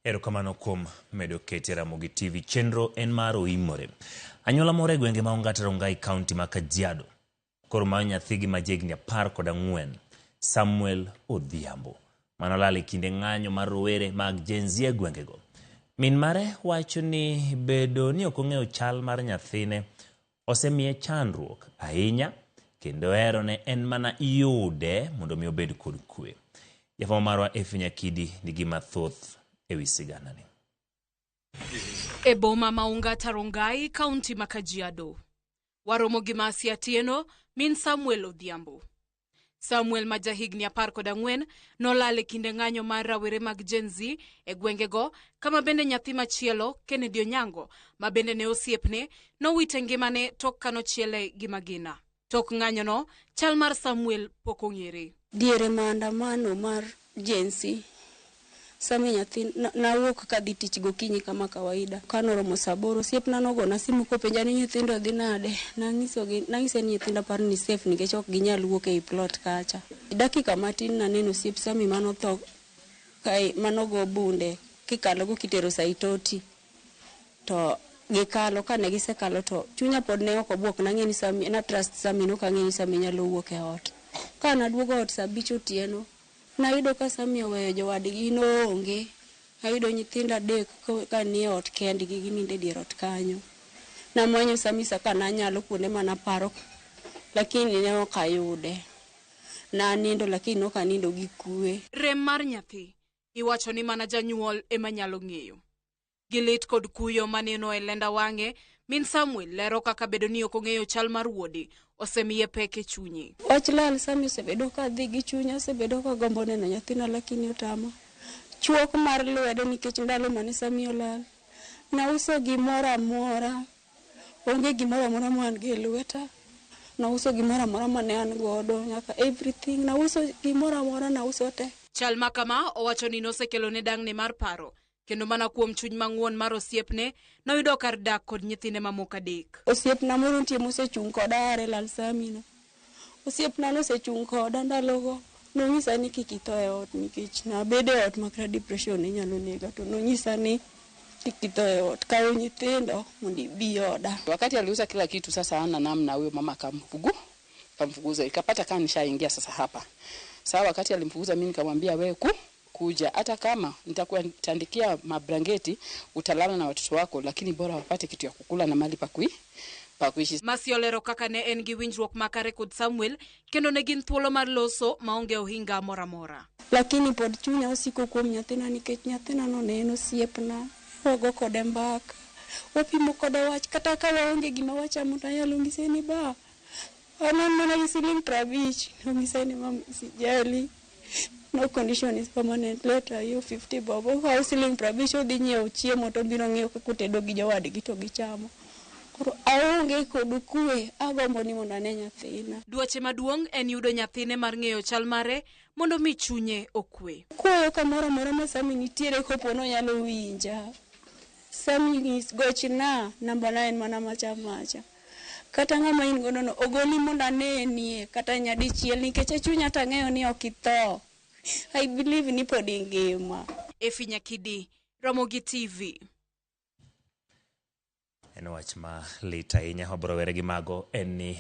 Erokamano kuom medo kete Ramogi TV. Chenro en mar oimore. Anyuola moro e gwenge ma Ongata Rongai County ma Kajiado koro manyo nyathigi ma jahigni 14 Samuel Odhiambo manolal e kinde ng'anyo mar rowere mag Gen Z e gwengego. Min mare wacho ni bedo ni ok ong'eyo chal mar nyathine osemiye chandruok ahinya kendo herone en mana yude mondo mi obed kod kwe. Jafwambo marwa Efi Nyakidi nigi mathoth ewi siganani. E boma ma Ongata Rongai County ma Kajiado. Waromo gi Mercy Atieno min Samuel Odhiambo. Samuel ma jahigni 14 nolal e kinde ng'anyo mar rawere mag Gen Z e gwengego, kama bende nyathi machielo Kennedy Onyango ma bende ne osiepne nowite ngimane tok kanochiele gi magina. Tok ng'anyono, chal mar Samuel pok ong'ere. Diere maandamano mar Gen Z, Sami nyathi nawuok kadhi tich gokinyi kama kawaida. Kanoromo saa 8 osiepna nogona simu kopenja ni nyithindo dhi nade. Nang'ise ni nyithindo par ni safe nikech ok ginyal wuok ei plot kacha. Dakika matin naneno osiep Sami manotho kai manogo bunde kikalo go kitero Saitoti. To gikalo kane gisekalo to chunya pod ne ok obuok, nang'e ni Sami na trust Sami, no kang'e ni Sami nyalo wuok e ot. Kana duogo ot saa 5 otieno, nayudo ka Sami oweyo jowadgi noonge. Ayudo nyithindo 3 ka nie ot kendgi gininde dier ot kanyo. Namanyo Sami saka nanyalo kuonde manaparo, lakini ne ok ayude. Nanindo lakini ok anindo gi kwe. Rem mar nyathi iwacho ni mana janyuol ema nyalo ng'eyo. Gilit kod kuyo maneno e lenda wang'e, min Samuel lero kaka bedo ni ok ong'eyo chal mar wuode osemiye pek e chunye. Wach lal Sami osebedo ka dhi gi chunya, osebedo ka gombo neno nyathina lakini otama. Chuok mar lwedo nikech ndalo mane Sami olal. Nauso gimoro amora. Onge gimoro amora man gi lweta. Nauso gimoro amora mane an godo, nyaka everything. Nauso gimoro amora, nauso te. Chal makama owacho ni nosekelo ne dang'ne mar paro. Kendo mana kuom chuny mang'won mar osiepne, noyudo kar dak kod nyithine mamoko 3. Osiepna moro nitie mosechung' koda are lal Sami no. Osiepna nosechung' koda ndalogo. Nonyisa ni kik itho e ot nikech nabedo e ot makra depression inyalo nega. To nonyisa ni kik itho e ot, kawo nyithindo mondo ibi oda. Wakati aliuza kila kitu, sasa ana namna, huyo mama kamfukuza. Ikapata kama nishaingia sasa hapa. Sawa, wakati alimfukuza mimi nikamwambia wewe kuja, hata kama nitakuwa nitandikia mabrangeti utalala na watoto wako, lakini bora wapate kitu ya kukula na mali pa kuishi. Masiolero kaka ne en gi winjruok makare kod Samuel kendo ne gin thuolo mar loso maonge ohinga mora. Lakini pod chunya osiko kuom nyathina nikech nyathina no ne en osiepna. Wago kode mbaka, wapimo kode wach, kata ka waonge gima wachamo to anyalo ng'ise ni ba anan mana gi siling 50. Ng'ise ni mama sijali, no condition is permanent, later you 50 bobo. How siling 50 odhi nyiewo chiemo to biro ng'eyo kaka tedo gi jowadgi to gichamo. Koro aonge kod kwe, agombo ni mondo ane nyathina. Duoche maduong' en yudo nyathine mar ng'eyo chal mare mondo mi chunye okwe. Kuoyo kamoro amora ma Sami nitiere kopo no nyalo winja. Sami gochna namba 9 mana macha. Kata ng'ama in gono no ogoni mondo anenie kata nyadichiel nikech chunya tang'eyo ni ok itho. I believe ni pod ingima. Efi Nyakidi, Ramogi TV. En wach ma lit ahinya, obro were gi mago en ni